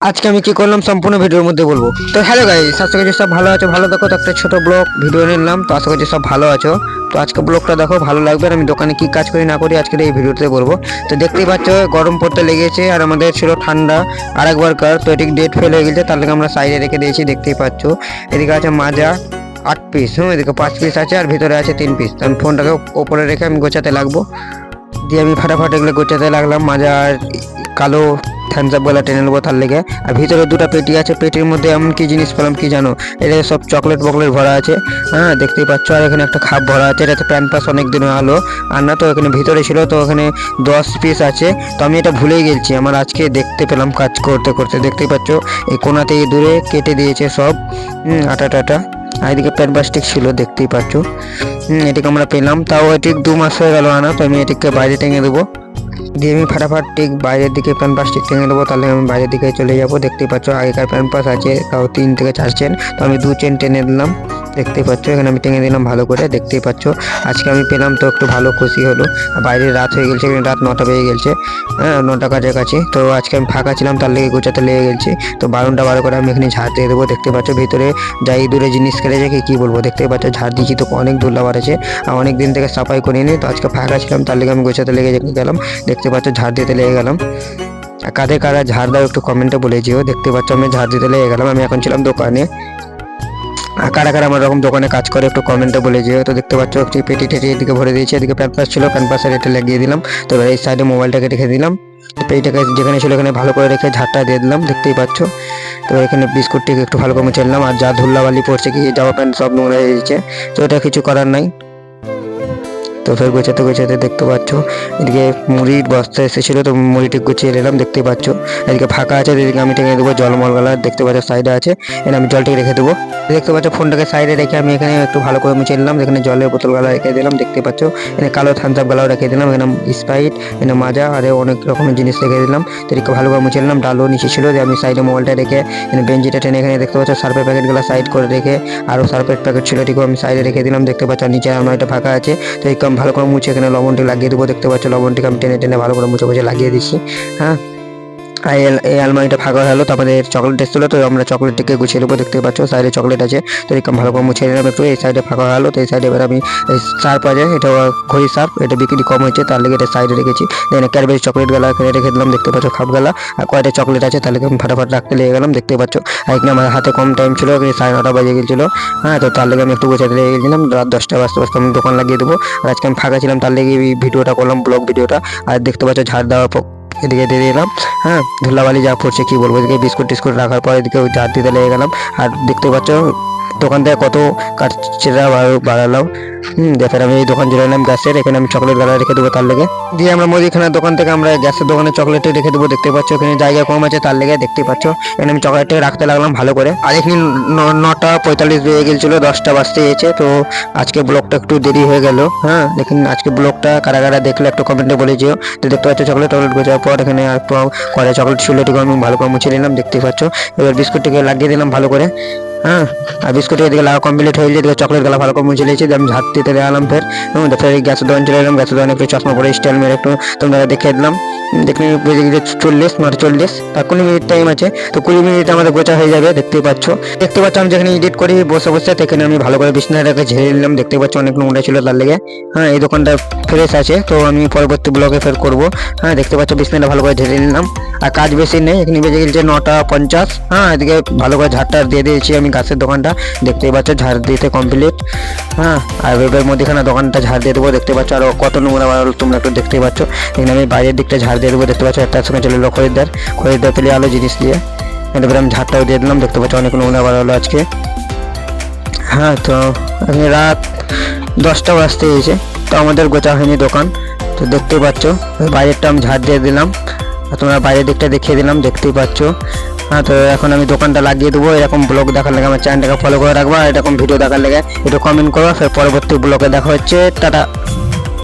আজকে আমি কি করলাম সম্পূর্ণ ভিডিওর মধ্যে বলবো। তো হ্যালো গাইস, আশা করছি সব ভালো আছো। ভালো দেখো, তো একটা ছোট ব্লগ ভিডিও নিলাম, তো আশা করছি সব ভালো আছো। তো আজকে ব্লগটা দেখো, ভালো লাগবে। আর আমি দোকানে কি কাজ করি না করি আজকের এই ভিডিওতে বলবো। তো দেখতেই পাচ্ছ গরম পড়তে লেগেছে আর আমাদের ছিল ঠান্ডা আর একবার কার, তো এটি ডেট ফেল হয়ে গেছে, তার থেকে আমরা সাইডে রেখে দিয়েছি। দেখতেই পাচ্ছ এদিকে আছে মাজা 8 পিস, এদিকে 5 পিস আছে আর ভিতরে আছে 3 পিস। তো আমি ফোনটাকে ওপরে রেখে আমি গোছাতে লাগবো। দিয়ে আমি ফাটাফাট এগুলো গোছাতে লাগলাম। মাজা আর কালো থামস আপ গুলা টেনে নেবো তার লেগে। আর ভিতরে দুটো পেটি আছে, পেটির মধ্যে এমন কি জিনিস পেলাম কি জানো, এটা সব চকলেট বকলেট ভরা আছে। হ্যাঁ দেখতেই পাচ্ছ। আর এখানে একটা খাপ ভরা আছে, এটাতে প্যান পাস অনেক দিন হলো আর না, তো এখানে ভিতরে ছিল, তো এখানে 10 পিস আছে। তো আমি এটা ভুলেই গেছি, আমার আজকে দেখতে পেলাম কাজ করতে করতে। দেখতেই পাচ্ছ এই কোনাতে দূরে কেটে দিয়েছে সব আটা টাটা। আর এদিকে প্যান প্লাস্টিক ছিল, দেখতেই পাচ্ছ। এটিকে আমরা পেলাম, তাও এটি 2 মাস হয়ে গেল আনা। তো আমি এটিকে বাইরে টেঙে দেবো। দিয়ে আমি ফাটাফাট ঠিক বাইরের দিকে প্যান পাসটি টেনে দেবো, তাহলে আমি বাইরের দিকে চলে যাব। দেখতেই পাচ্ছ আগেকার প্যান পাস আছে, তাও 3 থেকে 4 চেন, তো আমি 2 চেন টেনে দিলাম। দেখতেই পাচ্ছ এখানে আমি টেনে দিলাম ভালো করে। দেখতেই পাচ্ছ আজকে আমি পেলাম, তো একটু ভালো খুশি হলো। বাইরে রাত হয়ে গেছে, রাত 9টা বেজে গেছে, হ্যাঁ 9টা কাছাকাছি। তো আজকে আমি ফাঁকা ছিলাম, তার লেগে গোছাতে লেগে গেছি। তো বারোটা বারো করে আমি এখানে ঝাড় দিয়ে দেবো। দেখতে পাচ্ছ ভিতরে যাই দূরে জিনিস কেটেছে কি বলবো। দেখতেই পাচ্ছ ঝাড় দিয়েছি, তো অনেক ধুলা বাড়েছে আর অনেক দিন থেকে সাফাই করিনি। তো আজকে ফাঁকা ছিলাম, তার লেগে আমি গোছাতে লেগে গেলাম। দেখতে পাচ্ছ ঝাড় দিতে লেগে গেলাম। কাদের কারা ঝাড় দাও একটু কমেন্টে বলে যেও। দেখতে পাচ্ছ আমি ঝাড় দিতে লেগে গেলাম। আমি এখন ছিলাম দোকানে। কারা কারা আমার রকম দোকানে কাজ করে একটু কমেন্টে বলে যেও। তো দেখতে পাচ্ছ একটি পেটি টেটি এদিকে ভরে দিয়েছি, এদিকে প্যান পাস ছিল, প্যান পাসের এটা লাগিয়ে দিলাম। তো এবার এই সাইডে মোবাইলটাকে রেখে দিলাম। পেটিটাকে যেখানে ছিল এখানে ভালো করে রেখে ঝাড়টা দিয়ে দিলাম। দেখতেই পাচ্ছ। তো এখানে বিস্কুটটিকে একটু ভালো করে মুছে নিলাম। আর যা ধুলাবালি পড়ছে কি জামা প্যান্ট সব নোংরা হয়ে গেছে, তো এটা কিছু করার নাই। তো ফের গোছাতে গোছাতে দেখতে পাচ্ছ এদিকে মুড়ির বস্তা এসেছিলো, তো মুড়িটি গুছিয়ে নিলাম। দেখতে পাচ্ছ এদিকে ফাঁকা আছে, এদিকে আমি টেনে দেবো জল মলগালা। দেখতে পাচ্ছ সাইডে আছে, এখানে আমি জলটাকে রেখে দেবো। দেখতে পাচ্ছ ফোনটাকে সাইডে রেখে আমি এখানে একটু ভালো করে মুছে নিলাম। এখানে জলের বোতল গালা রেখে দিলাম। দেখতে পাচ্ছ এখানে কালো থামস আপ গালাও রেখে দিলাম। এখানে স্প্রাইট, এখানে মাজা আর অনেক রকমের জিনিস রেখে দিলাম। তো এদিকে ভালো করে মুছে নিলাম। ডালও নিচে ছিল, যে আমি সাইডে মোবাইলটা রেখে এখানে বেঞ্চিটা টেনে এখানে দেখতে পাচ্ছ সার্ফের প্যাকেটগুলো সাইড করে রেখে আরও সার্ফের প্যাকেট ছিল, এটিকেও আমি সাইডে রেখে দিলাম। দেখতে পাচ্ছ নিচে আমার এটা ফাঁকা আছে, তো এই কম ভালো করে মুছে এখানে লবণটি লাগিয়ে দেবো। দেখতে পাচ্ছ লবণটিকে আমি টেনে টেনে ভালো করে মুছে মুছে লাগিয়ে দিচ্ছি। হ্যাঁ আর এই আলমারিটা ফাঁকা হলো, তো আমাদের চকলেট এসেছিলো, তো আমরা চকলেটটিকে গুছিয়ে দেবো। দেখতে পাচ্ছ সাইডে চকলেট আছে, তো এরকম ভালো করে মুছে নিলাম একটু। এই সাইডে ফাঁকা হলো, তো এই সাইডে এবার আমি এই সার্ফ আছে, এটা ঘড়ি সার্ফ, এটা বিক্রি কম হয়েছে তার লেগে এটা সাইডে রেখেছি। দেন ক্যাডবেরি চকলেট গালা এখানে রেখে দিলাম। দেখতে পাচ্ছ খাপ গালা আর কয়টা চকলেট আছে, তাহলে আমি ফাটাফাট রাখতে লেগে গেলাম। দেখতে পাচ্ছ আর এখানে আমার হাতে কম টাইম ছিল, 9:30 বেজে গেছিলো। হ্যাঁ তো তার লেগে আমি একটু গোছাতে লেগে গেছিলাম। রাত 10টা বাজতে বাজতে আমি দোকান লাগিয়ে দেবো। আর আজকে আমি ফাঁকা ছিলাম, তার লেগে এই ভিডিওটা করলাম, ব্লগ ভিডিওটা। আর দেখতে পাচ্ছ ঝাড় দেওয়া এদিকে দিয়ে দিলাম। হ্যাঁ ধুলাবালি যা পড়ছে কি বলবো। এদিকে বিস্কুট টিস্কুট রাখার পর এদিকে ঝাড় দিতে লেগে গেলাম। আর দেখতে পাচ্ছ দোকান থেকে কত কাটছেরা বাড়ালাম। দেখেন আমি এই দোকান জেলাম গ্যাসের, এখানে আমি চকলেট গালা রেখে দেবো তার লেগে। দিয়ে আমরা মুদিখানার দোকান থেকে আমরা গ্যাসের দোকানে চকলেটে রেখে দেবো। দেখতে পাচ্ছ এখানে জায়গা কম আছে তার লেগে। দেখতে পাচ্ছ এখানে আমি চকলেটটা রাখতে লাগলাম ভালো করে। আর এখানে 9:45 বেজে গেছিলো, 10টা বাজতে গেছে। তো আজকে ব্লগটা একটু দেরি হয়ে গেল। হ্যাঁ দেখুন আজকে ব্লগটা কারা কারা দেখলে একটু কমেন্টে বলে যেও। তো দেখতে পাচ্ছ চকলেট গোছার পর এখানে একটু করে চকলেট ছিল, এটিকে আমি ভালো করে মুছে নিলাম। দেখতে পাচ্ছ এবার বিস্কুটটিকে লাগিয়ে দিলাম ভালো করে। হ্যাঁ আর বিস্কুটের এদিকে লাগা কমপ্লিট হয়ে যায়। চকলেট গালা ভালো করে মুছে নিয়েছি, আমি ঝাড় দিতে গেলাম। ফের ফের গ্যাসের দোকান চলে এলাম। গ্যাসের দোকানে একটু চশমা পরে স্টাইল মেরে একটু তোমরা দেখিয়ে দিলাম। দেখলে বেজে গেছে 40 তার 20 মিনিট টাইম আছে, তো 20 মিনিট আমাদের গোছা হয়ে যাবে। দেখতেই পাচ্ছ আমি যেখানে এডিট করি বসে বসে, সেখানে আমি ভালো করে বিছনাটাকে ঝেড়ে নিলাম। দেখতে পাচ্ছ অনেক নোংরা ছিল তার লেগে। হ্যাঁ এই দোকানটা ফ্রেশ আছে, তো আমি পরবর্তী ব্লগে ফের করবো। হ্যাঁ দেখতে পাচ্ছ বিছনাটা ভালো করে ঝেড়ে নিলাম। আর কাজ বেশি নেই, এখানে বেজে গেছে 9:50। হ্যাঁ এদিকে ভালো করে ঝাড়টা দিয়ে দিয়েছি আমি গাছের দোকানটা। দেখতেই পাচ্ছ ঝাড় দিতে কমপ্লিট। হ্যাঁ আর এবার মধ্যেখানে দোকানটা ঝাড় দিয়ে দেবো। দেখতে পাচ্ছ আরো কত নোংরা বাড়ালো তোমরা একটু দেখতেই পাচ্ছ। এখানে আমি বাইরের দিকটা ঝাড় দিয়ে দেবো। দেখতে পাচ্ছ একটা সঙ্গে চলে এলো খরিদ্দার পেলে আলো জিনিস দিয়ে। এবার আমি ঝাড়টাও দিয়ে দিলাম। দেখতে পাচ্ছ অনেক নোংরা বাড়ালো আজকে। হ্যাঁ তো এখানে রাত 10টা বাজতে গেছে, তো আমাদের গোছা হয়নি দোকান। তো দেখতেই পাচ্ছ বাইরেরটা আমি ঝাড় দিয়ে দিলাম, তোমরা বাইরের দিকটা দেখিয়ে দিলাম। দেখতেই পাচ্ছ। হ্যাঁ তো এখন আমি দোকানটা লাগিয়ে দেবো। এরকম ব্লগ দেখার লেগে আমার চ্যানেলটাকে ফলো করে রাখবা, এরকম ভিডিও দেখার লেগে একটু কমেন্ট করো। ফের পরবর্তী ব্লগে দেখা হচ্ছে। টাটা।